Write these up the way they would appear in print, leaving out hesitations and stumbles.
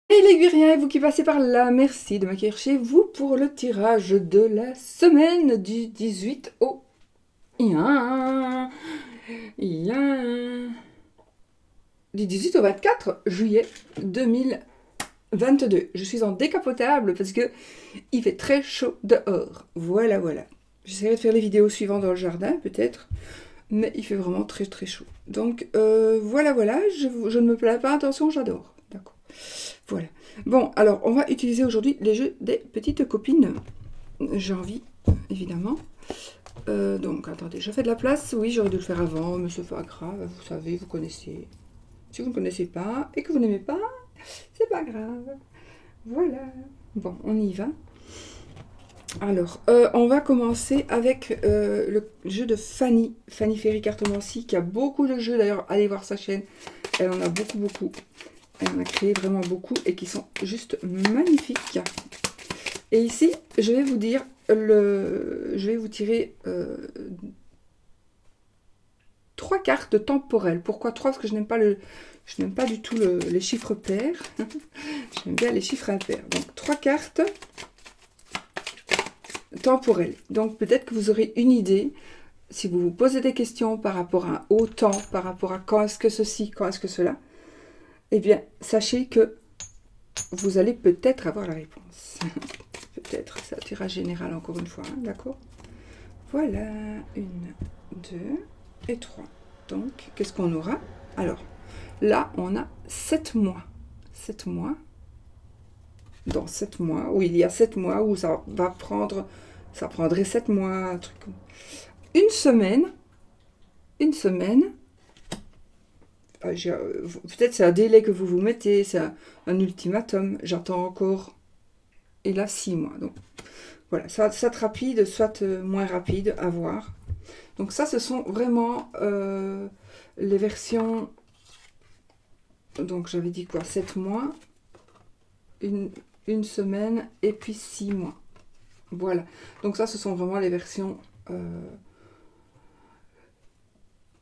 Et les Guériens, et vous qui passez par là, merci de m'accueillir chez vous pour le tirage de la semaine du 18 au Ien. Ien. Du 18 au 24 juillet 2022. Je suis en décapotable parce que il fait très chaud dehors. Voilà, voilà. J'essaierai de faire les vidéos suivantes dans le jardin, peut-être. Mais il fait vraiment très très chaud. Donc voilà, voilà. Je ne me plains pas, attention, j'adore. D'accord. Voilà. Bon, alors, on va utiliser aujourd'hui les jeux des petites copines. J'ai envie, évidemment. Donc, attendez, je fais de la place. Oui, j'aurais dû le faire avant, mais c'est pas grave. Vous savez, vous connaissez. Si vous ne connaissez pas et que vous n'aimez pas, c'est pas grave. Voilà. Bon, on y va. Alors, on va commencer avec le jeu de Fanny. Fanny Ferry Cartomancie, qui a beaucoup de jeux. D'ailleurs, allez voir sa chaîne. Elle en a beaucoup, beaucoup. Elle en a créé vraiment beaucoup et qui sont juste magnifiques. Et ici, je vais vous dire, je vais vous tirer 3 cartes temporelles. Pourquoi 3? Parce que je n'aime pas du tout les chiffres pairs. J'aime bien les chiffres impairs. Donc 3 cartes temporelles. Donc peut-être que vous aurez une idée. Si vous vous posez des questions par rapport à au temps, par rapport à quand est-ce que ceci, quand est-ce que cela, eh bien, sachez que vous allez peut-être avoir la réponse. Peut-être, c'est un tirage général encore une fois, hein, d'accord? Voilà, 1, 2 et 3. Donc, qu'est-ce qu'on aura? Alors, là, on a 7 mois. 7 mois. Dans 7 mois, où il y a 7 mois, où ça va prendre, ça prendrait 7 mois, un truc comme... Une semaine, peut-être c'est un délai que vous vous mettez, c'est un ultimatum, j'attends encore, et là 6 mois. Donc voilà, soit rapide, soit moins rapide, à voir. Donc ça, ce sont vraiment les versions, donc j'avais dit quoi, 7 mois, une semaine, et puis 6 mois. Voilà, donc ça, ce sont vraiment les versions...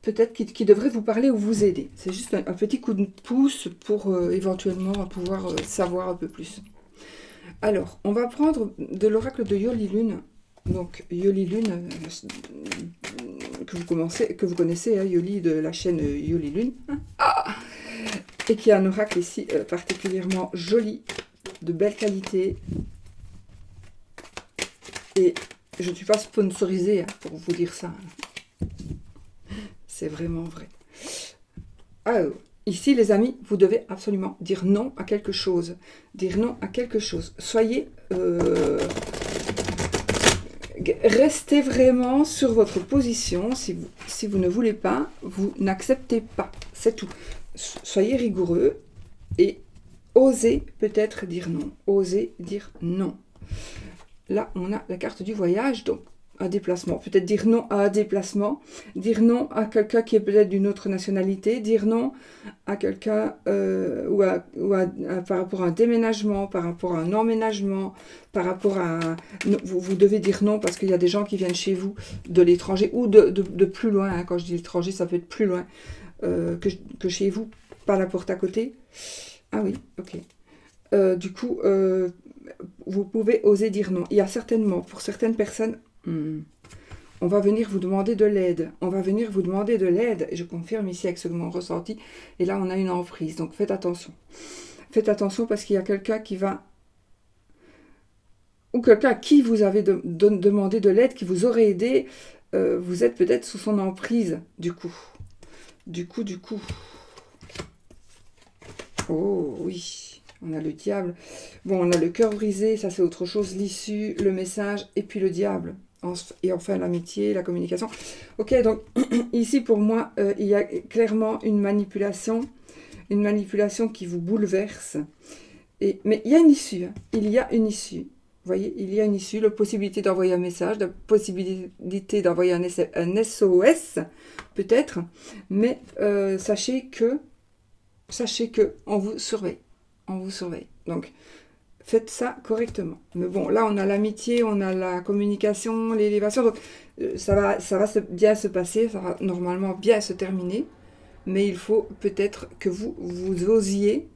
peut-être qui devrait vous parler ou vous aider. C'est juste un petit coup de pouce pour éventuellement pouvoir savoir un peu plus. Alors, on va prendre de l'oracle de Yoli Lune. Donc, Yoli Lune, que vous connaissez, hein, Yoli de la chaîne Yoli Lune. Et qui a un oracle ici particulièrement joli, de belle qualité. Et je ne suis pas sponsorisée hein, pour vous dire ça. C'est vraiment vrai. Alors, ici, les amis, vous devez absolument dire non à quelque chose. Dire non à quelque chose. Soyez... restez vraiment sur votre position. Si vous ne voulez pas, vous n'acceptez pas. C'est tout. Soyez rigoureux et osez peut-être dire non. Osez dire non. Là, on a la carte du voyage, donc un déplacement. Peut-être dire non à un déplacement, dire non à quelqu'un qui est peut-être d'une autre nationalité, dire non à quelqu'un par rapport à un déménagement, par rapport à un emménagement, par rapport à... Vous devez dire non parce qu'il y a des gens qui viennent chez vous de l'étranger ou de plus loin. Hein. Quand je dis l'étranger, ça peut être plus loin que chez vous, pas la porte à côté. Ah oui, ok. Du coup, vous pouvez oser dire non. Il y a certainement, pour certaines personnes, on va venir vous demander de l'aide. On va venir vous demander de l'aide. Et je confirme ici avec ce que mon ressenti. Et là, on a une emprise. Donc, faites attention. Faites attention parce qu'il y a quelqu'un qui va... Ou quelqu'un à qui vous avez demandé de l'aide, qui vous aurait aidé. Vous êtes peut-être sous son emprise, du coup. Du coup. Oh, oui. On a le diable. Bon, on a le cœur brisé, ça c'est autre chose. L'issue, le message, et puis le diable. Et enfin l'amitié, la communication. Ok, donc ici pour moi, il y a clairement une manipulation qui vous bouleverse. Mais il y a une issue. Hein. Il y a une issue. Vous voyez, il y a une issue, la possibilité d'envoyer un message, la possibilité d'envoyer un SOS, peut-être. Mais sachez que on vous surveille. On vous surveille. Donc, faites ça correctement. Mais bon, là, on a l'amitié, on a la communication, l'élévation. Donc, ça va bien se passer, ça va normalement bien se terminer. Mais il faut peut-être que vous osiez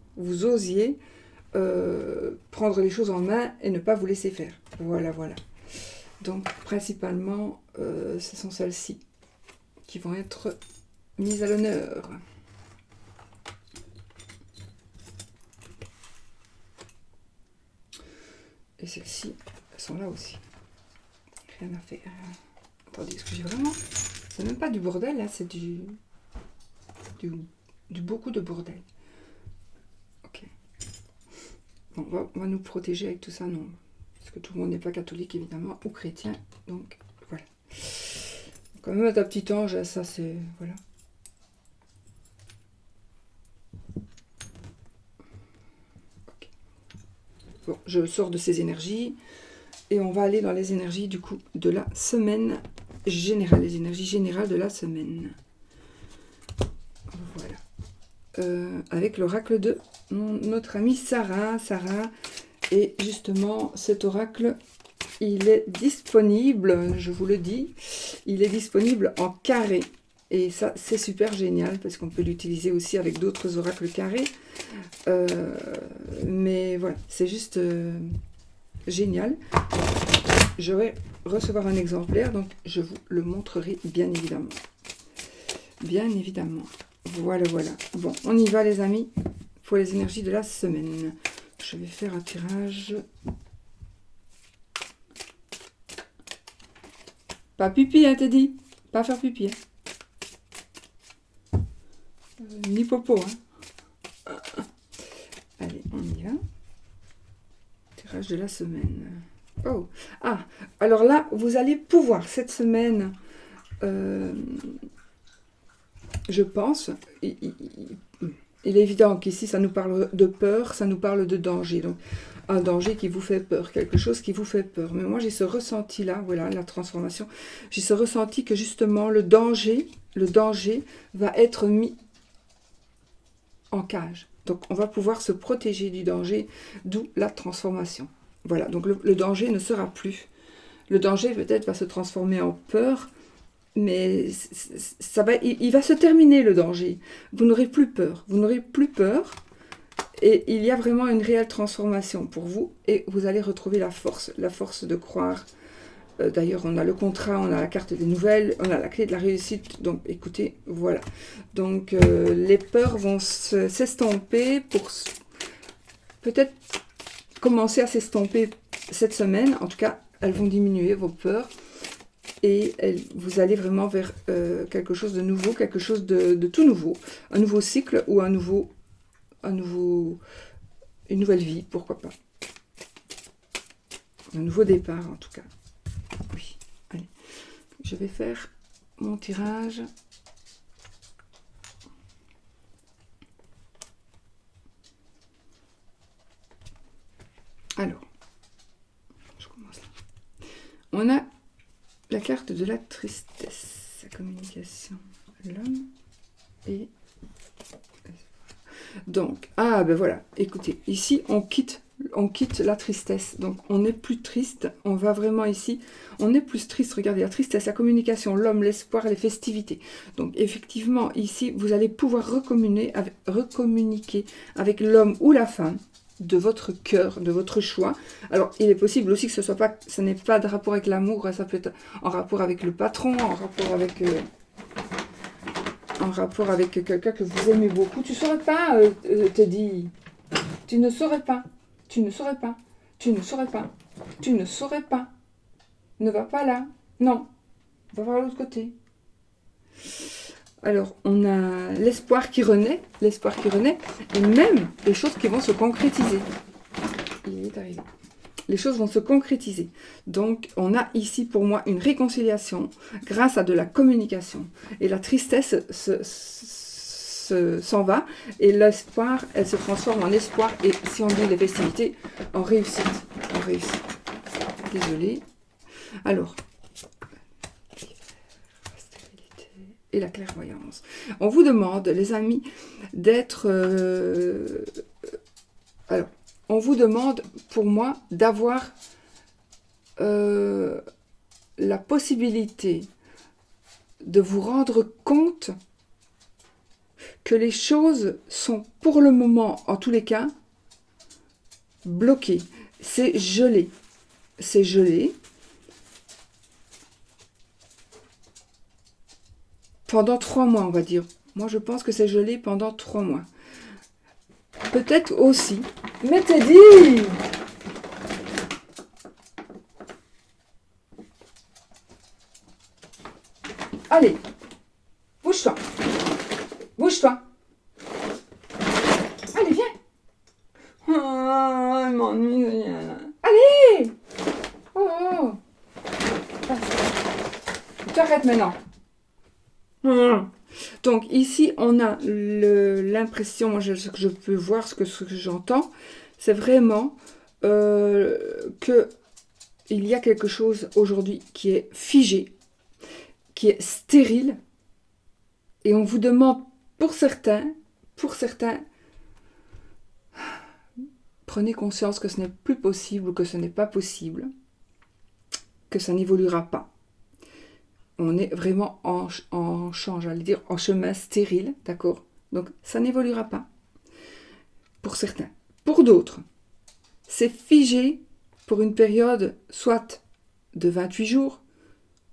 prendre les choses en main et ne pas vous laisser faire. Voilà, voilà. Donc, principalement, ce sont celles-ci qui vont être mises à l'honneur. Et celles-ci, elles sont là aussi. Rien à faire. Attendez, est-ce que j'ai vraiment... C'est même pas du bordel, là, c'est du beaucoup de bordel. Ok. Bon, on va nous protéger avec tout ça, non. Parce que tout le monde n'est pas catholique, évidemment, ou chrétien. Donc, voilà. Quand même, ta petite ange, ça, c'est... Voilà. Okay. Bon, je sors de ces énergies. Et on va aller dans les énergies, du coup, de la semaine générale. Les énergies générales de la semaine. Voilà. Avec l'oracle de notre amie Sarah. Et justement, cet oracle, il est disponible, je vous le dis, il est disponible en carré. Et ça, c'est super génial, parce qu'on peut l'utiliser aussi avec d'autres oracles carrés. Mais voilà, c'est juste génial. Je vais recevoir un exemplaire, donc je vous le montrerai bien évidemment. Bien évidemment. Voilà, voilà. Bon, on y va les amis, pour les énergies de la semaine. Je vais faire un tirage. Pas pipi, hein, t'es dit. Pas faire pipi. Hein. Ni popo, hein. Allez, on y va. Tirage de la semaine. Oh, ah, alors là, vous allez pouvoir cette semaine, je pense, il est évident qu'ici, ça nous parle de peur, ça nous parle de danger. Donc, un danger qui vous fait peur, quelque chose qui vous fait peur. Mais moi, j'ai ce ressenti-là, voilà, la transformation. J'ai ce ressenti que justement, le danger va être mis en cage. Donc, on va pouvoir se protéger du danger, d'où la transformation. Voilà, donc le danger ne sera plus. Le danger, peut-être, va se transformer en peur, mais il va se terminer, le danger. Vous n'aurez plus peur. Vous n'aurez plus peur. Et il y a vraiment une réelle transformation pour vous. Et vous allez retrouver la force de croire. D'ailleurs, on a le contrat, on a la carte des nouvelles, on a la clé de la réussite. Donc, écoutez, voilà. Donc, les peurs vont s'estomper pour peut-être commencer à s'estomper cette semaine. En tout cas, elles vont diminuer, vos peurs. Et vous allez vraiment vers quelque chose de nouveau, quelque chose de tout nouveau. Un nouveau cycle ou une nouvelle vie, pourquoi pas. Un nouveau départ, en tout cas. Oui, allez. Je vais faire mon tirage. Alors, je commence là. On a la carte de la tristesse, la communication, l'homme et... Donc, ah ben voilà, écoutez, ici on quitte la tristesse, donc on n'est plus triste, on va vraiment ici, on est plus triste, regardez, la tristesse, la communication, l'homme, l'espoir, les festivités. Donc effectivement, ici, vous allez pouvoir recommuniquer avec l'homme ou la femme de votre cœur, de votre choix. Alors, il est possible aussi que ça n'ait pas de rapport avec l'amour, ça peut être en rapport avec le patron, en rapport avec quelqu'un que vous aimez beaucoup. Tu ne saurais pas, Teddy. Tu ne saurais pas. Tu ne saurais pas. Tu ne saurais pas. Tu ne saurais pas. Ne va pas là. Non. Va voir l'autre côté. Alors, on a l'espoir qui renaît, et même les choses qui vont se concrétiser. Il est arrivé. Les choses vont se concrétiser. Donc, on a ici, pour moi, une réconciliation grâce à de la communication. Et la tristesse s'en va, et l'espoir, elle se transforme en espoir, et si on dit les festivités, en réussite. En réussite. Désolée. Alors... et la clairvoyance. On vous demande, les amis, d'être... alors, on vous demande, pour moi, d'avoir la possibilité de vous rendre compte que les choses sont, pour le moment, en tous les cas, bloqué, c'est gelé. C'est gelé pendant 3 mois, on va dire. Moi, je pense que c'est gelé pendant 3 mois. Peut-être aussi. Mais t'es dit! Allez, bouge-toi. Bouge-toi. Allez, viens. Oh, elle m'ennuie. Allez! Oh, oh. T'arrêtes maintenant. Donc ici, on a l'impression, moi ce que je peux voir, ce que j'entends, c'est vraiment que il y a quelque chose aujourd'hui qui est figé, qui est stérile, et on vous demande pour certains, prenez conscience que ce n'est plus possible ou que ce n'est pas possible, que ça n'évoluera pas. On est vraiment en change, j'allais dire, en chemin stérile, d'accord? Donc, ça n'évoluera pas, pour certains. Pour d'autres, c'est figé pour une période soit de 28 jours,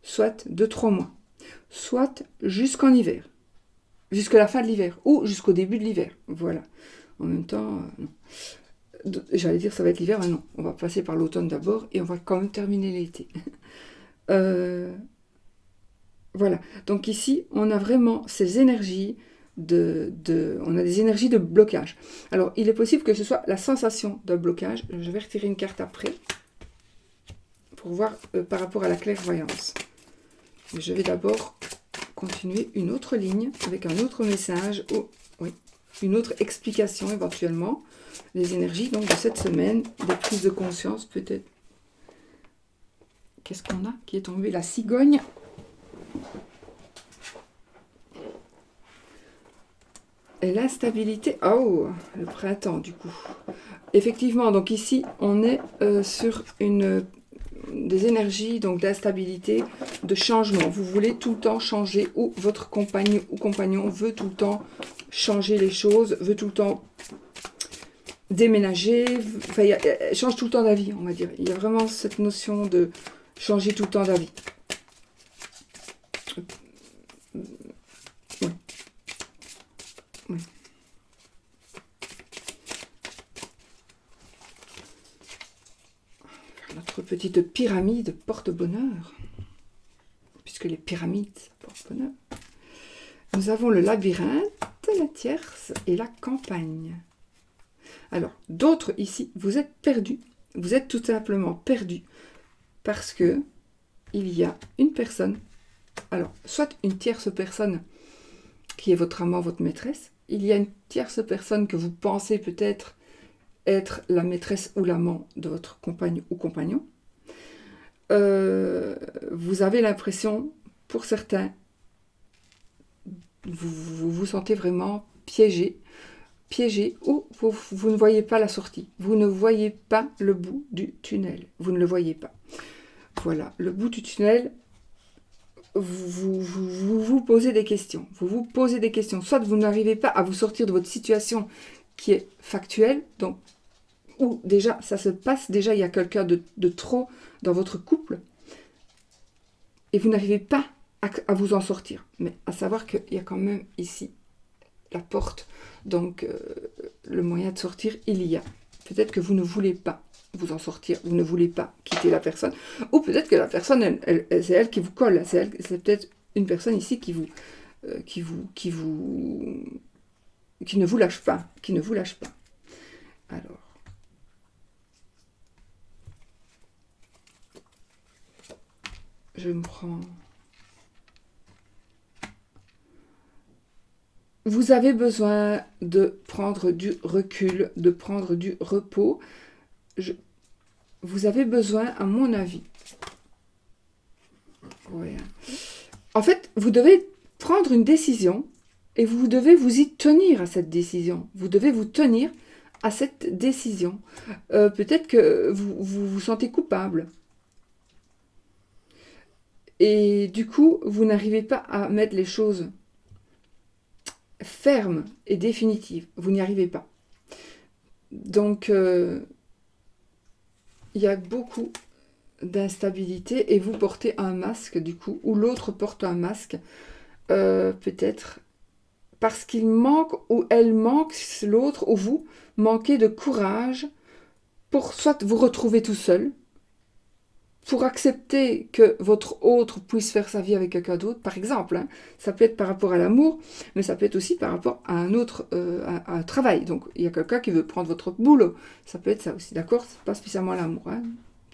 soit de 3 mois, soit jusqu'en hiver, jusqu'à la fin de l'hiver, ou jusqu'au début de l'hiver, voilà. En même temps, j'allais dire ça va être l'hiver, mais non, on va passer par l'automne d'abord, et on va quand même terminer l'été. Voilà, donc ici, on a vraiment ces énergies on a des énergies de blocage. Alors, il est possible que ce soit la sensation d'un blocage. Je vais retirer une carte après pour voir par rapport à la clairvoyance. Je vais d'abord continuer une autre ligne avec un autre message ou une autre explication éventuellement des énergies donc de cette semaine, des prises de conscience peut-être. Qu'est-ce qu'on a qui est tombé? La cigogne. Et l'instabilité, oh, le printemps du coup. Effectivement, donc ici, on est sur des énergies donc d'instabilité, de changement. Vous voulez tout le temps changer, ou votre compagne ou compagnon veut tout le temps changer les choses, veut tout le temps déménager, enfin, change tout le temps d'avis, on va dire. Il y a vraiment cette notion de changer tout le temps d'avis. Oui. Notre petite pyramide porte-bonheur, puisque les pyramides portent bonheur. Nous avons le labyrinthe, la tierce et la campagne. Alors, d'autres ici, vous êtes perdus. Vous êtes tout simplement perdus parce que il y a une personne, alors, soit une tierce personne qui est votre amant, votre maîtresse, il y a une tierce personne que vous pensez peut-être être la maîtresse ou l'amant de votre compagne ou compagnon. Vous avez l'impression, pour certains, vous vous sentez vraiment piégé, ou vous ne voyez pas la sortie. Vous ne voyez pas le bout du tunnel. Vous ne le voyez pas. Voilà, le bout du tunnel, vous posez des questions. Vous vous posez des questions. Soit vous n'arrivez pas à vous sortir de votre situation qui est factuelle, donc, ou déjà, ça se passe, déjà il y a quelqu'un de trop dans votre couple, et vous n'arrivez pas à vous en sortir. Mais à savoir qu'il y a quand même ici la porte, donc le moyen de sortir, il y a. Peut-être que vous ne voulez pas vous en sortir, vous ne voulez pas quitter la personne, ou peut-être que la personne, c'est elle qui vous colle, c'est peut-être une personne ici qui ne vous lâche pas, Alors, je me prends. Vous avez besoin de prendre du recul, de prendre du repos. Vous avez besoin, à mon avis. Ouais. En fait, vous devez prendre une décision et vous devez vous y tenir à cette décision. Vous devez vous tenir à cette décision. Peut-être que vous sentez coupable. Et du coup, vous n'arrivez pas à mettre les choses fermes et définitives. Vous n'y arrivez pas. Donc, il y a beaucoup d'instabilité et vous portez un masque du coup, ou l'autre porte un masque, peut-être parce qu'il manque ou elle manque, l'autre ou vous manquez de courage pour soit vous retrouver tout seul, pour accepter que votre autre puisse faire sa vie avec quelqu'un d'autre, par exemple. Hein. Ça peut être par rapport à l'amour, mais ça peut être aussi par rapport à un autre à un travail. Donc, il y a quelqu'un qui veut prendre votre boulot. Ça peut être ça aussi, d'accord? C'est pas spécialement l'amour. Hein.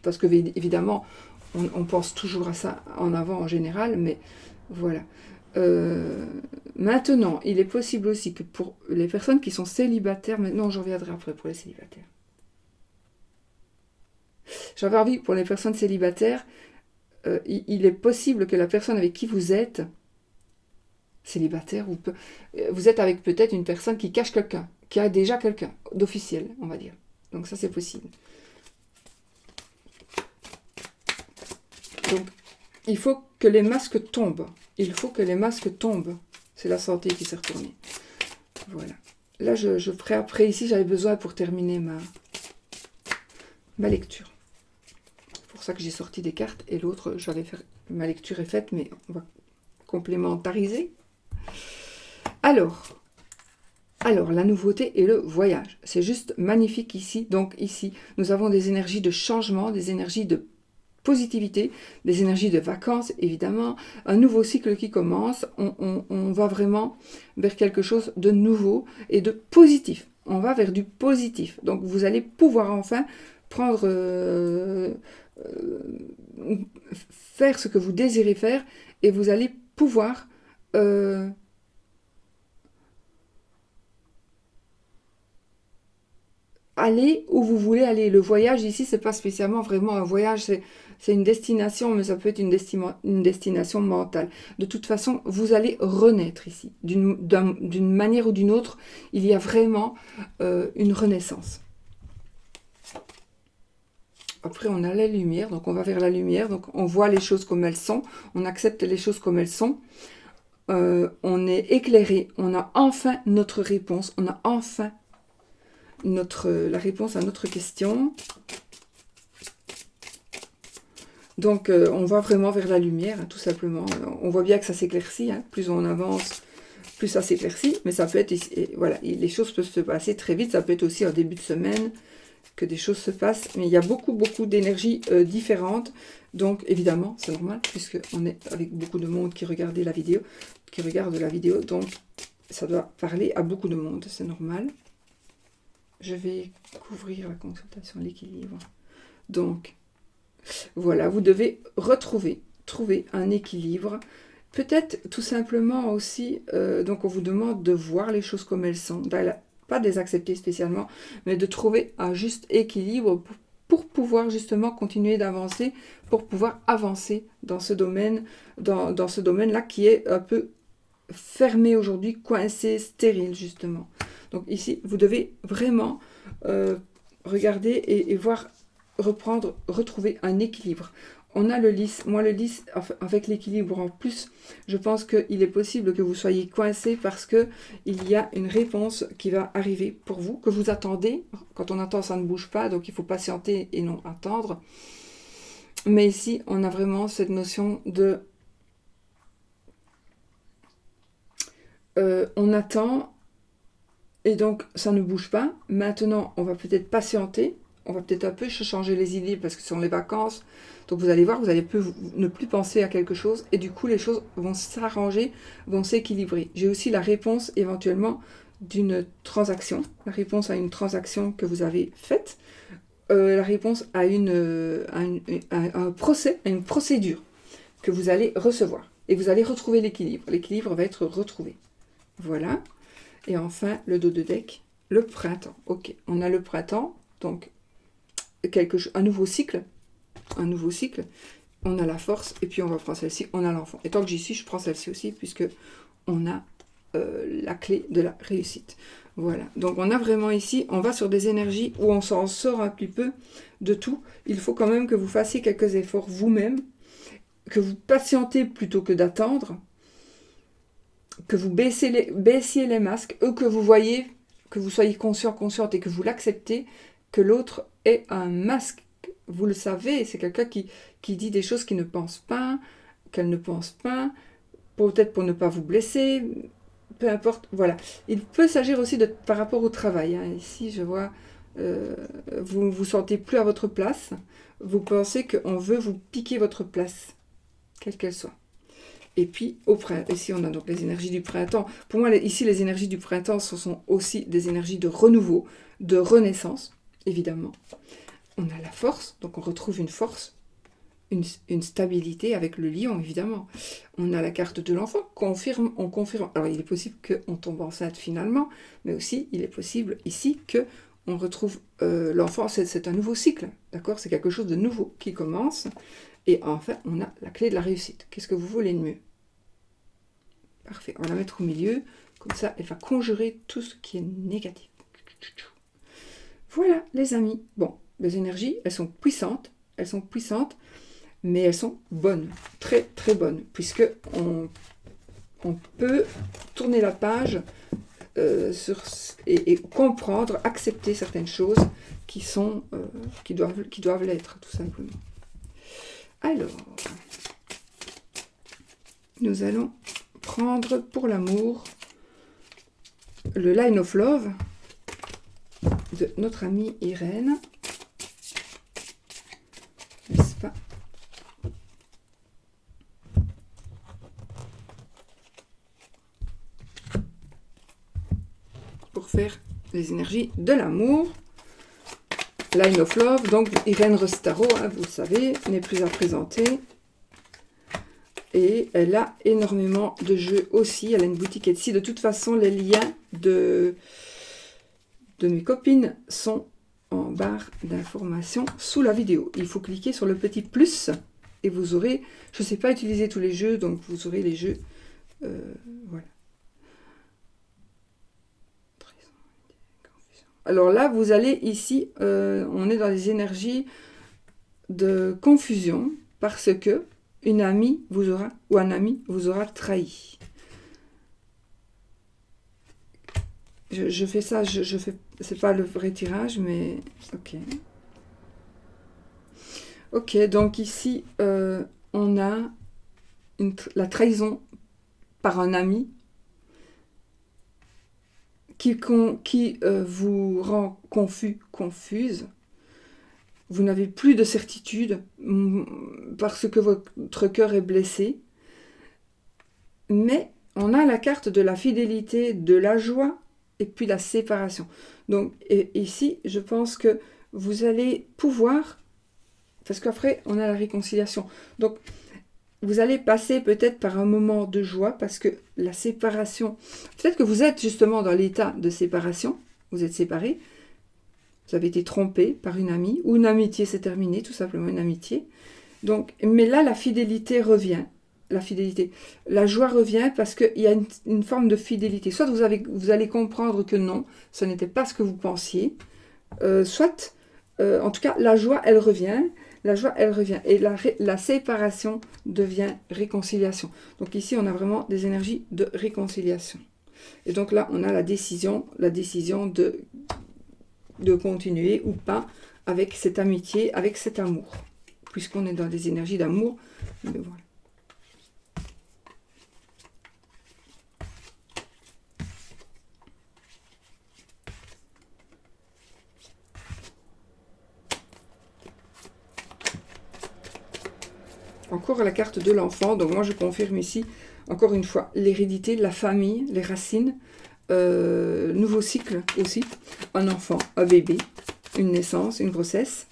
Parce que, évidemment, on pense toujours à ça en avant en général, mais voilà. Maintenant, il est possible aussi que pour les personnes qui sont célibataires, maintenant j'en reviendrai après pour les célibataires. J'avais envie, pour les personnes célibataires, il est possible que la personne avec qui vous êtes, célibataire, vous êtes avec peut-être une personne qui cache quelqu'un, qui a déjà quelqu'un, d'officiel, on va dire. Donc ça, c'est possible. Donc, il faut que les masques tombent. Il faut que les masques tombent. C'est la santé qui s'est retournée. Voilà. Là, je ferai après ici, j'avais besoin pour terminer ma lecture. C'est pour ça que j'ai sorti des cartes. Et l'autre, j'allais faire... Ma lecture est faite, mais on va complémentariser. Alors, la nouveauté est le voyage. C'est juste magnifique ici. Donc ici, nous avons des énergies de changement, des énergies de positivité, des énergies de vacances, évidemment, un nouveau cycle qui commence, on va vraiment vers quelque chose de nouveau et de positif. On va vers du positif. Donc vous allez pouvoir enfin prendre, faire ce que vous désirez faire et vous allez pouvoir aller où vous voulez aller. Le voyage ici, c'est pas spécialement vraiment un voyage, c'est une destination, mais ça peut être une destination mentale. De toute façon, vous allez renaître ici. D'une manière ou d'une autre, il y a vraiment une renaissance. Après, on a la lumière, donc on va vers la lumière, donc on voit les choses comme elles sont, on accepte les choses comme elles sont, on est éclairé, on a enfin notre réponse, on a enfin la réponse à notre question. Donc, on va vraiment vers la lumière, hein, tout simplement. On voit bien que ça s'éclaircit. Hein. Plus on avance, plus ça s'éclaircit. Mais ça peut être... voilà, les choses peuvent se passer très vite. Ça peut être aussi en début de semaine que des choses se passent. Mais il y a beaucoup d'énergies différentes. Donc, évidemment, c'est normal, puisqu'on est avec beaucoup de monde qui regarde la vidéo. Donc, ça doit parler à beaucoup de monde. C'est normal. Je vais couvrir la consultation, l'équilibre. Donc... Voilà, vous devez trouver un équilibre. Peut-être tout simplement aussi, donc on vous demande de voir les choses comme elles sont, pas de les accepter spécialement, mais de trouver un juste équilibre pour pouvoir justement continuer d'avancer, pour pouvoir avancer dans ce domaine, dans ce domaine-là qui est un peu fermé aujourd'hui, coincé, stérile justement. Donc ici, vous devez vraiment regarder et voir... retrouver un équilibre. On a le lys. Moi, le lys, avec l'équilibre en plus, je pense qu'il est possible que vous soyez coincé parce que il y a une réponse qui va arriver pour vous, que vous attendez. Quand on attend, ça ne bouge pas, donc il faut patienter et non attendre. Mais ici, on a vraiment cette notion de... on attend et donc ça ne bouge pas. Maintenant, on va peut-être patienter. On va peut-être un peu changer les idées parce que ce sont les vacances. Donc vous allez voir, vous allez ne plus penser à quelque chose et du coup les choses vont s'arranger, vont s'équilibrer. J'ai aussi la réponse éventuellement d'une transaction, la réponse à une transaction que vous avez faite, la réponse à un procès, à une procédure que vous allez recevoir. Et vous allez retrouver l'équilibre. L'équilibre va être retrouvé. Voilà. Et enfin, le dos de deck, le printemps. Ok, on a le printemps, donc... un nouveau cycle, on a la force, et puis on va prendre celle-ci, on a l'enfant. Et tant que j'y suis, je prends celle-ci aussi, puisque on a la clé de la réussite. Voilà, donc on a vraiment ici, on va sur des énergies où on s'en sort un petit peu de tout. Il faut quand même que vous fassiez quelques efforts vous-même, que vous patientez plutôt que d'attendre, que vous baissiez les masques, que vous voyez, que vous soyez conscient, consciente, et que vous l'acceptez, que l'autre est un masque vous le savez, c'est quelqu'un qui dit des choses qu'il ne pense pas, qu'elle ne pense pas, peut-être pour ne pas vous blesser, peu importe, voilà. Il peut s'agir aussi par rapport au travail. Hein. Ici, je vois, vous ne vous sentez plus à votre place, vous pensez qu'on veut vous piquer votre place, quelle qu'elle soit. Et puis, ici, on a donc les énergies du printemps. Pour moi, ici, les énergies du printemps, ce sont aussi des énergies de renouveau, de renaissance, évidemment. On a la force, donc on retrouve une force, une stabilité avec le lion, évidemment. On a la carte de l'enfant, on confirme. Alors, il est possible qu'on tombe enceinte finalement, mais aussi, il est possible ici qu'on retrouve l'enfant. C'est un nouveau cycle, d'accord? C'est quelque chose de nouveau qui commence. Et enfin, on a la clé de la réussite. Qu'est-ce que vous voulez de mieux? Parfait, on va la mettre au milieu. Comme ça, elle va conjurer tout ce qui est négatif. Voilà, les amis. Bon, les énergies, elles sont puissantes, mais elles sont bonnes, très très bonnes, puisque on peut tourner la page et comprendre, accepter certaines choses qui doivent l'être, tout simplement. Alors, nous allons prendre pour l'amour le Line of Love de notre amie Irène. N'est-ce pas? Pour faire les énergies de l'amour. Line of Love, donc Irène Rostaro, hein, vous le savez, n'est plus à présenter. Et elle a énormément de jeux aussi. Elle a une boutique Etsy. De toute façon, les liens de mes copines sont en barre d'informations sous la vidéo. Il faut cliquer sur le petit plus et vous aurez, je ne sais pas utiliser tous les jeux, donc vous aurez les jeux. Voilà. Alors là, vous allez ici, on est dans les énergies de confusion parce que une amie vous aura, ou un ami vous aura trahi. Je fais ça, c'est pas le vrai tirage, mais ok. Ok, donc ici, on a la trahison par un ami qui vous rend confus, confuse. Vous n'avez plus de certitude parce que votre cœur est blessé. Mais on a la carte de la fidélité, de la joie et puis la séparation. Donc ici, je pense que vous allez pouvoir, parce qu'après, on a la réconciliation. Donc, vous allez passer peut-être par un moment de joie parce que la séparation, peut-être que vous êtes justement dans l'état de séparation, vous êtes séparés, vous avez été trompé par une amie, ou une amitié s'est terminée, tout simplement une amitié. Donc, mais là, la fidélité revient. La fidélité. La joie revient parce qu'il y a une forme de fidélité. Soit vous allez comprendre que non, ce n'était pas ce que vous pensiez, soit, en tout cas, la joie, elle revient. La joie, elle revient. Et la séparation devient réconciliation. Donc ici, on a vraiment des énergies de réconciliation. Et donc là, on a la décision de continuer ou pas avec cette amitié, avec cet amour. Puisqu'on est dans des énergies d'amour. Mais voilà. Encore la carte de l'enfant, donc moi je confirme ici, encore une fois, l'hérédité, la famille, les racines, nouveau cycle aussi, un enfant, un bébé, une naissance, une grossesse,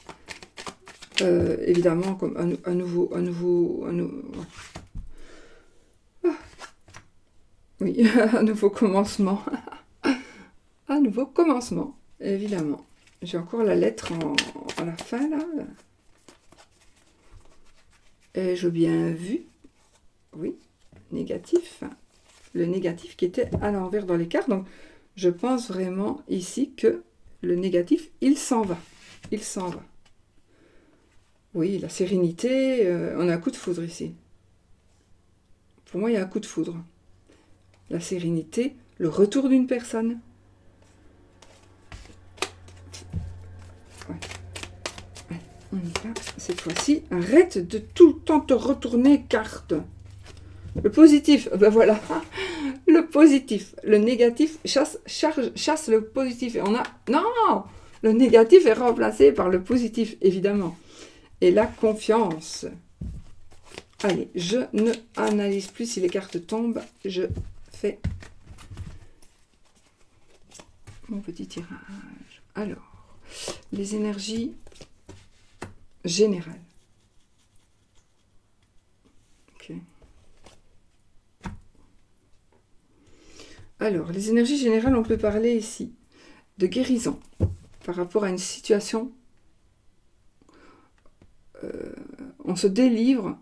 évidemment comme un nouveau oui, un nouveau commencement, un nouveau commencement, évidemment. J'ai encore la lettre à la fin là. Ai-je bien vu? Oui, négatif. Le négatif qui était à l'envers dans les cartes. Donc, je pense vraiment ici que le négatif, il s'en va. Il s'en va. Oui, la sérénité, on a un coup de foudre ici. Pour moi, il y a un coup de foudre. La sérénité, le retour d'une personne. Ouais. Ouais. On y va, cette fois-ci. Arrête de tout le temps te retourner carte. Le positif, ben voilà. Le positif. Le négatif chasse le positif. Et on a... Non! Le négatif est remplacé par le positif, évidemment. Et la confiance. Allez, je ne analyse plus si les cartes tombent. Je fais mon petit tirage. Alors, les énergies générales. Ok. Alors, les énergies générales, on peut parler ici de guérison par rapport à une situation. On se délivre,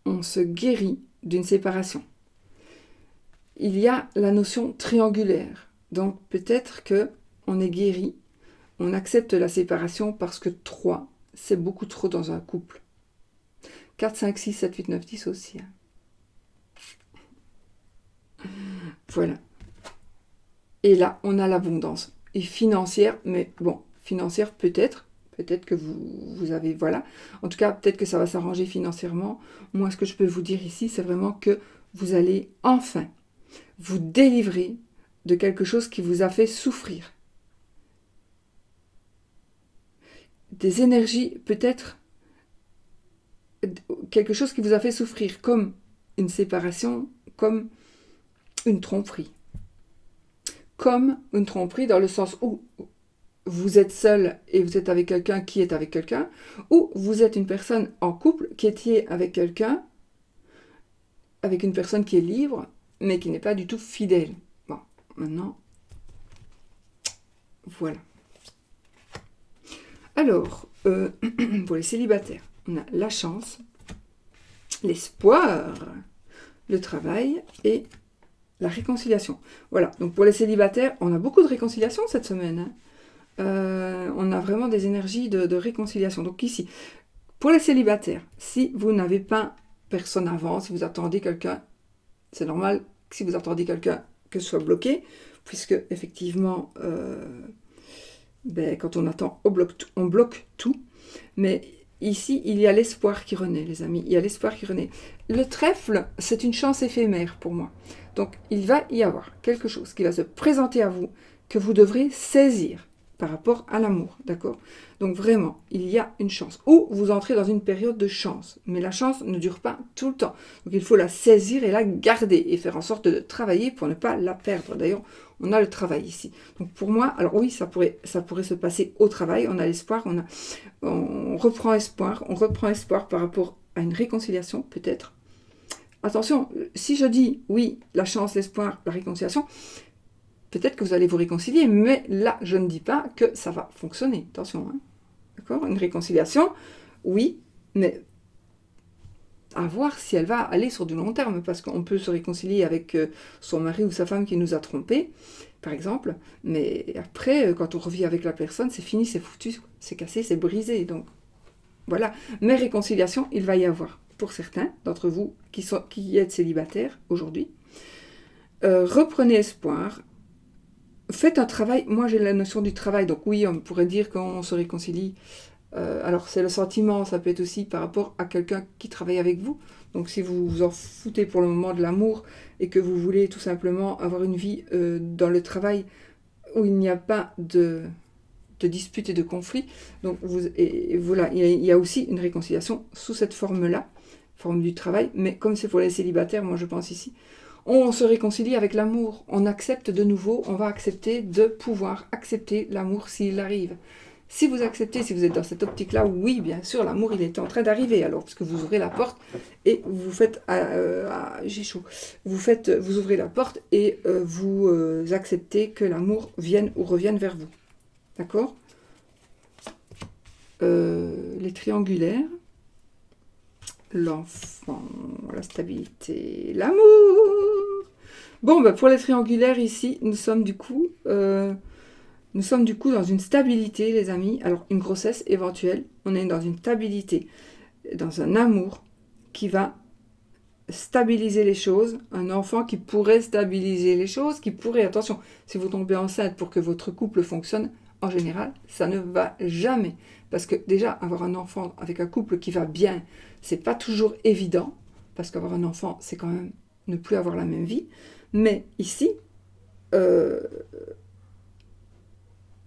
on se guérit d'une séparation. Il y a la notion triangulaire. Donc peut-être qu'on est guéri, on accepte la séparation parce que 3, c'est beaucoup trop dans un couple. 4, 5, 6, 7, 8, 9, 10 aussi. Voilà. Et là, on a l'abondance. Et financière, mais bon, financière peut-être que vous avez, voilà. En tout cas, peut-être que ça va s'arranger financièrement. Moi, ce que je peux vous dire ici, c'est vraiment que vous allez enfin vous délivrer de quelque chose qui vous a fait souffrir. Des énergies, peut-être, quelque chose qui vous a fait souffrir, comme une séparation, comme une tromperie. Comme une tromperie dans le sens où vous êtes seul et vous êtes avec quelqu'un qui est avec quelqu'un, ou vous êtes une personne en couple qui est liée avec quelqu'un, avec une personne qui est libre, mais qui n'est pas du tout fidèle. Bon, maintenant, voilà. Alors, pour les célibataires, on a la chance, l'espoir, le travail et la réconciliation. Voilà, donc pour les célibataires, on a beaucoup de réconciliation cette semaine. Hein. On a vraiment des énergies de réconciliation. Donc ici, pour les célibataires, si vous n'avez pas personne avant, si vous attendez quelqu'un, c'est normal que si vous attendez quelqu'un que ce soit bloqué, puisque effectivement, quand on attend, on bloque tout. Mais ici, il y a l'espoir qui renaît, les amis. Il y a l'espoir qui renaît. Le trèfle, c'est une chance éphémère pour moi. Donc, il va y avoir quelque chose qui va se présenter à vous, que vous devrez saisir par rapport à l'amour, d'accord? Donc vraiment, il y a une chance. Ou vous entrez dans une période de chance, mais la chance ne dure pas tout le temps. Donc il faut la saisir et la garder, et faire en sorte de travailler pour ne pas la perdre. D'ailleurs, on a le travail ici. Donc pour moi, alors oui, ça pourrait se passer au travail, on a l'espoir, on reprend espoir par rapport à une réconciliation, peut-être. Attention, si je dis oui, la chance, l'espoir, la réconciliation, peut-être que vous allez vous réconcilier, mais là, je ne dis pas que ça va fonctionner. Attention, hein. D'accord? Une réconciliation, oui, mais à voir si elle va aller sur du long terme, parce qu'on peut se réconcilier avec son mari ou sa femme qui nous a trompés, par exemple, mais après, quand on revit avec la personne, c'est fini, c'est foutu, c'est cassé, c'est brisé, donc voilà. Mais réconciliation, il va y avoir, pour certains d'entre vous qui êtes célibataires aujourd'hui. Reprenez espoir. Faites un travail, moi j'ai la notion du travail, donc oui, on pourrait dire qu'on se réconcilie. Alors c'est le sentiment, ça peut être aussi par rapport à quelqu'un qui travaille avec vous. Donc si vous vous en foutez pour le moment de l'amour et que vous voulez tout simplement avoir une vie dans le travail où il n'y a pas de disputes et de conflits, donc voilà, il y a aussi une réconciliation sous cette forme-là, forme du travail, mais comme c'est pour les célibataires, moi je pense ici, on se réconcilie avec l'amour, on accepte de nouveau, on va accepter de pouvoir accepter l'amour s'il arrive. Si vous acceptez, si vous êtes dans cette optique-là, oui, bien sûr, l'amour, il est en train d'arriver, alors, parce que vous ouvrez la porte et vous faites... j'ai chaud. Vous ouvrez la porte et vous acceptez que l'amour vienne ou revienne vers vous. D'accord? Les triangulaires, l'enfant, la stabilité, l'amour. Bon, pour les triangulaires, ici, nous sommes du coup dans une stabilité, les amis. Alors, une grossesse éventuelle, on est dans une stabilité, dans un amour qui va stabiliser les choses, un enfant qui pourrait stabiliser les choses, qui pourrait, attention, si vous tombez enceinte pour que votre couple fonctionne, en général, ça ne va jamais. Parce que déjà, avoir un enfant avec un couple qui va bien, c'est pas toujours évident, parce qu'avoir un enfant, c'est quand même ne plus avoir la même vie. Mais ici, euh,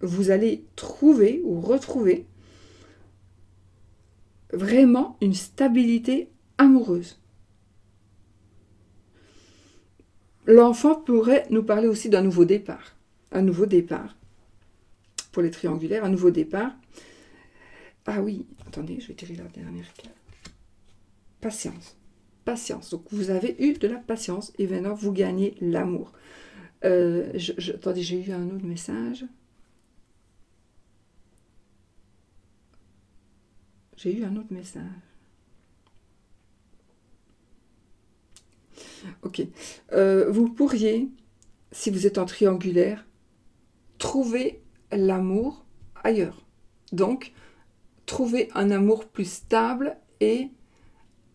vous allez trouver ou retrouver vraiment une stabilité amoureuse. L'enfant pourrait nous parler aussi d'un nouveau départ. Un nouveau départ. Pour les triangulaires, un nouveau départ. Ah oui, attendez, je vais tirer la dernière carte. Patience. Patience. Donc vous avez eu de la patience et maintenant vous gagnez l'amour. Attendez, j'ai eu un autre message. J'ai eu un autre message. Ok. Vous pourriez, si vous êtes en triangulaire, trouver l'amour ailleurs. Donc, trouver un amour plus stable et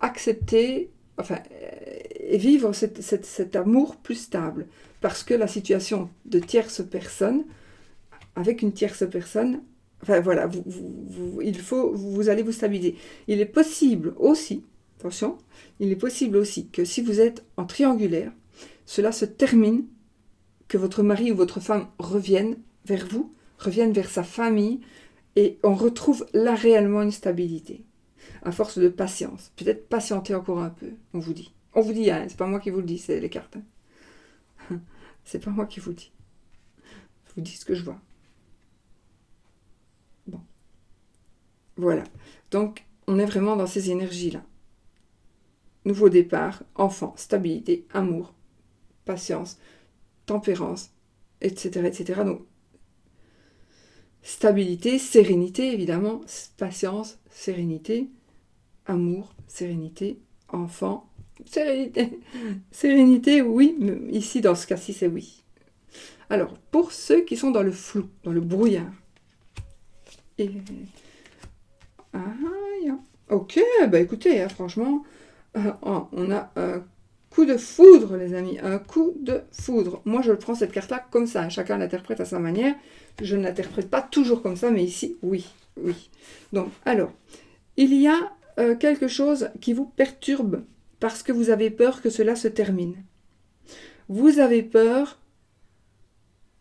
accepter, enfin, et vivre cet amour plus stable. Parce que la situation de tierce personne, avec une tierce personne, enfin voilà, vous allez vous stabiliser. Il est possible aussi, attention, il est possible aussi que si vous êtes en triangulaire, cela se termine, que votre mari ou votre femme revienne vers vous, revienne vers sa famille, et on retrouve là réellement une stabilité. À force de patience. Peut-être patienter encore un peu, on vous dit. On vous dit, hein, c'est pas moi qui vous le dis, c'est les cartes. Hein. C'est pas moi qui vous le dis. Je vous dis ce que je vois. Bon. Voilà. Donc, on est vraiment dans ces énergies-là. Nouveau départ, enfant, stabilité, amour, patience, tempérance, etc., etc. Donc, stabilité, sérénité, évidemment, patience, sérénité, amour, sérénité, enfant, sérénité. Sérénité, oui, mais ici, dans ce cas-ci, c'est oui. Alors, pour ceux qui sont dans le flou, dans le brouillard. Et... ok, bah écoutez, hein, franchement, on a un coup de foudre, les amis, un coup de foudre. Moi, je prends cette carte-là comme ça, chacun l'interprète à sa manière. Je ne l'interprète pas toujours comme ça, mais ici, oui, oui. Donc, alors, il y a quelque chose qui vous perturbe parce que vous avez peur que cela se termine. Vous avez peur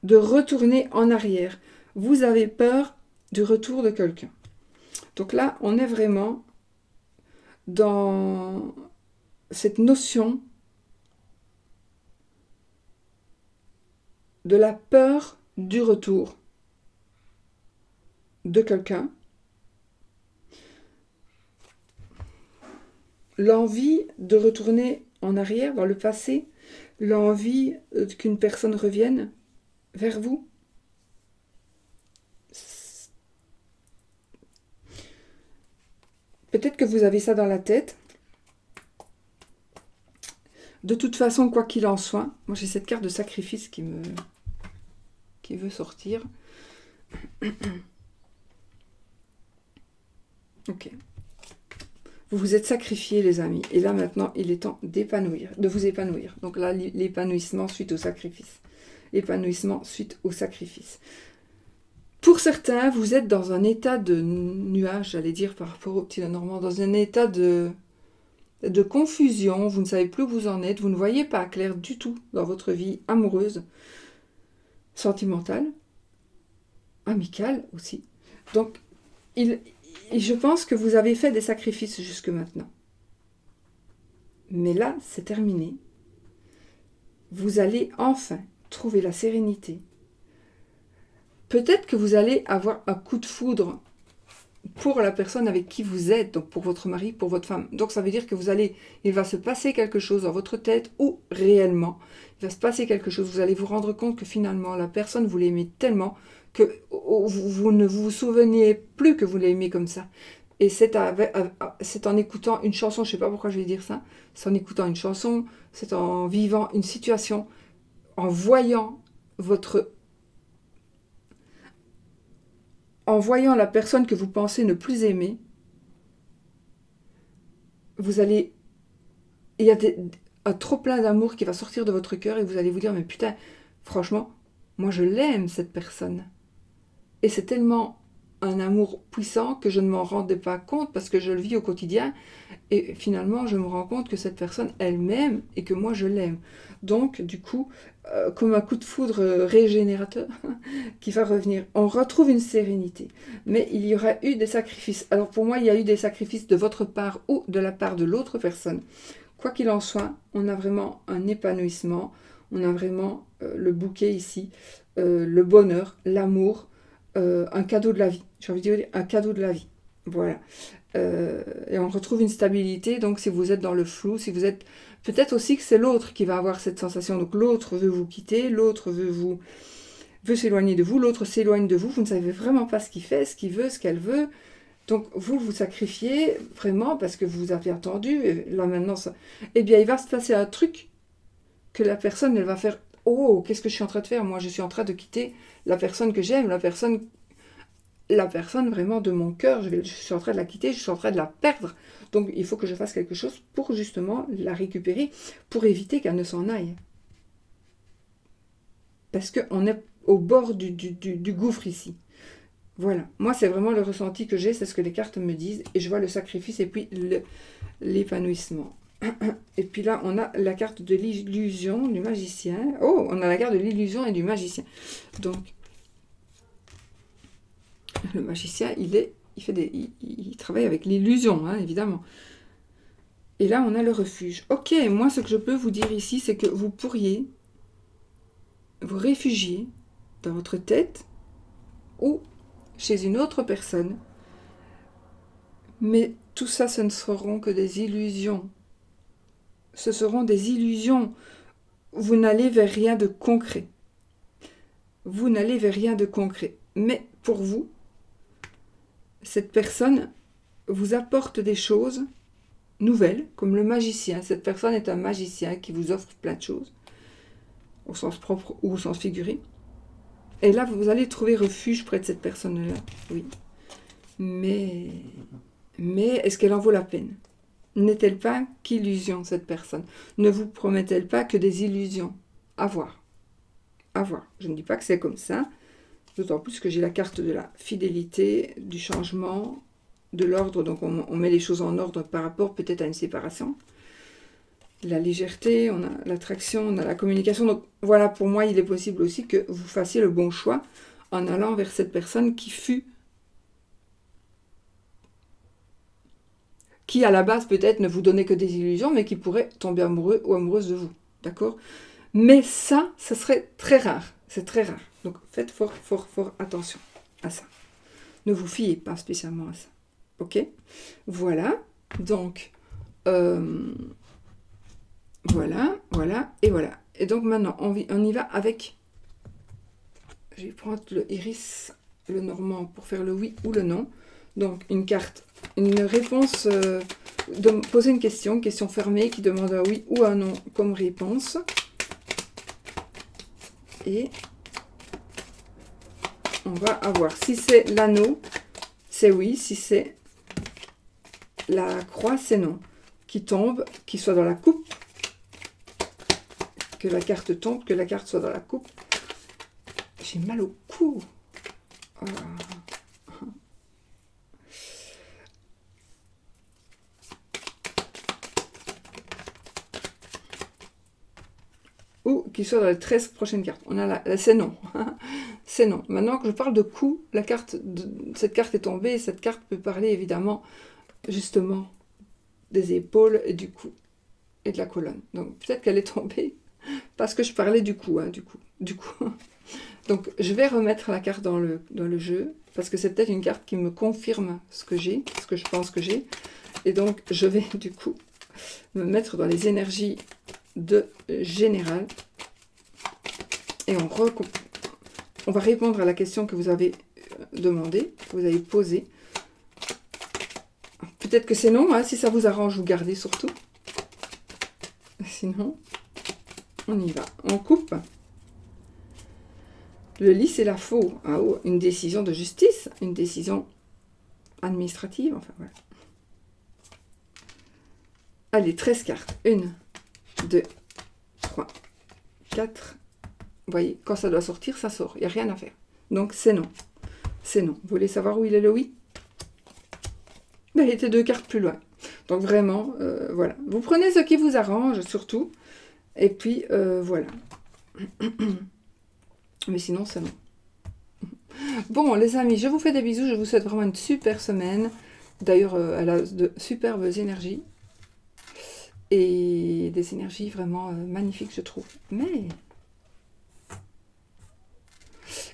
de retourner en arrière. Vous avez peur du retour de quelqu'un. Donc là, on est vraiment dans cette notion de la peur du retour de quelqu'un, l'envie de retourner en arrière dans le passé, l'envie qu'une personne revienne vers vous. Peut-être que vous avez ça dans la tête. De toute façon, quoi qu'il en soit, moi j'ai cette carte de sacrifice qui veut sortir. Ok. Vous vous êtes sacrifiés, les amis. Et là, maintenant, il est temps d'épanouir, de vous épanouir. Donc là, l'épanouissement suite au sacrifice. Épanouissement suite au sacrifice. Pour certains, vous êtes dans un état de nuage, j'allais dire, par rapport au petit Lenormand, dans un état de confusion, vous ne savez plus où vous en êtes, vous ne voyez pas clair du tout dans votre vie amoureuse, sentimentale, amicale aussi. Donc, je pense que vous avez fait des sacrifices jusque maintenant. Mais là, c'est terminé. Vous allez enfin trouver la sérénité. Peut-être que vous allez avoir un coup de foudre pour la personne avec qui vous êtes, donc pour votre mari, pour votre femme. Donc ça veut dire que il va se passer quelque chose dans votre tête ou réellement, il va se passer quelque chose. Vous allez vous rendre compte que finalement la personne, vous l'aimez tellement que vous ne vous souveniez plus que vous l'aimez comme ça. Et c'est en écoutant une chanson, je ne sais pas pourquoi je vais dire ça, c'est en écoutant une chanson, c'est en vivant une situation, en voyant la personne que vous pensez ne plus aimer, il y a un trop plein d'amour qui va sortir de votre cœur et vous allez vous dire, mais putain, franchement, moi je l'aime cette personne. Et c'est tellement un amour puissant que je ne m'en rendais pas compte parce que je le vis au quotidien. Et finalement, je me rends compte que cette personne, elle m'aime et que moi, je l'aime. Donc, du coup, comme un coup de foudre régénérateur qui va revenir, on retrouve une sérénité. Mais il y aura eu des sacrifices. Alors, pour moi, il y a eu des sacrifices de votre part ou de la part de l'autre personne. Quoi qu'il en soit, on a vraiment un épanouissement. On a vraiment le bouquet ici, le bonheur, l'amour, un cadeau de la vie. J'ai envie de dire un cadeau de la vie. Voilà. Et on retrouve une stabilité, donc si vous êtes dans le flou, si vous êtes... Peut-être aussi que c'est l'autre qui va avoir cette sensation. Donc l'autre veut vous quitter, l'autre veut s'éloigner de vous, l'autre s'éloigne de vous, vous ne savez vraiment pas ce qu'il fait, ce qu'il veut, ce qu'elle veut. Donc vous vous sacrifiez vraiment parce que vous avez attendu, et là maintenant, ça... eh bien il va se passer un truc que la personne, elle va faire, oh, qu'est-ce que je suis en train de faire? Moi, je suis en train de quitter la personne que j'aime, la personne vraiment de mon cœur, je suis en train de la quitter, je suis en train de la perdre. Donc il faut que je fasse quelque chose pour justement la récupérer, pour éviter qu'elle ne s'en aille. Parce qu'on est au bord du gouffre ici. Voilà, moi c'est vraiment le ressenti que j'ai, c'est ce que les cartes me disent, et je vois le sacrifice et puis l'épanouissement. Et puis là, on a la carte de l'illusion du magicien. Oh, on a la carte de l'illusion et du magicien. Donc, le magicien, il travaille avec l'illusion, hein, évidemment. Et là, on a le refuge. Ok, moi, ce que je peux vous dire ici, c'est que vous pourriez vous réfugier dans votre tête ou chez une autre personne. Mais tout ça, ce ne seront que des illusions. Ce seront des illusions. Vous n'allez vers rien de concret. Vous n'allez vers rien de concret. Mais pour vous, cette personne vous apporte des choses nouvelles, comme le magicien. Cette personne est un magicien qui vous offre plein de choses, au sens propre ou au sens figuré. Et là, vous allez trouver refuge près de cette personne-là, oui. Mais est-ce qu'elle en vaut la peine? N'est-elle pas qu'illusion, cette personne? Ne vous promet-elle pas que des illusions? À voir. À voir. Je ne dis pas que c'est comme ça, d'autant plus que j'ai la carte de la fidélité, du changement, de l'ordre, donc on met les choses en ordre par rapport peut-être à une séparation. La légèreté, on a l'attraction, on a la communication. Donc voilà, pour moi, il est possible aussi que vous fassiez le bon choix en allant vers cette personne qui à la base peut-être ne vous donnait que des illusions, mais qui pourrait tomber amoureux ou amoureuse de vous. D'accord? Mais ça serait très rare. C'est très rare. Donc faites fort attention à ça. Ne vous fiez pas spécialement à ça. Ok? Voilà. Donc, voilà. Et voilà. Et donc maintenant, on y va avec... Je vais prendre le iris, le normand, pour faire le oui ou le non. Donc, une carte, une réponse, poser une question fermée qui demande un oui ou un non comme réponse. Et on va avoir, si c'est l'anneau, c'est oui, si c'est la croix, c'est non. Qui tombe, qui soit dans la coupe, que la carte tombe, que la carte soit dans la coupe. J'ai mal au cou. Oh. Ou qu'il soit dans les 13 prochaines cartes. On a c'est non. C'est non. Maintenant que je parle de coup, cette carte est tombée et cette carte peut parler évidemment justement des épaules et du cou et de la colonne. Donc peut-être qu'elle est tombée parce que je parlais du cou. Hein, du coup. Donc je vais remettre la carte dans le jeu parce que c'est peut-être une carte qui me confirme ce que j'ai, ce que je pense que j'ai. Et donc je vais du coup me mettre dans les énergies de général et on va répondre à la question que vous avez demandée, que vous avez posée. Peut-être que c'est non, hein, si ça vous arrange, vous gardez surtout. Sinon, on y va. On coupe. Le lys et la faux. Ah, oh, une décision de justice, une décision administrative, enfin voilà. Allez, 13 cartes. 1, 2, 3, 4. Vous voyez, quand ça doit sortir, ça sort. Il n'y a rien à faire. Donc, c'est non. c'est non. Vous voulez savoir où il est le oui? Ben, il était 2 cartes plus loin. Donc vraiment, voilà. Vous prenez ce qui vous arrange, surtout. Et puis, voilà. Mais sinon, c'est non. Bon, les amis, je vous fais des bisous. Je vous souhaite vraiment une super semaine. D'ailleurs, elle a de superbes énergies. Et des énergies vraiment magnifiques, je trouve.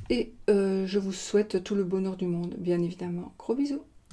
Et je vous souhaite tout le bonheur du monde, bien évidemment. Gros bisous.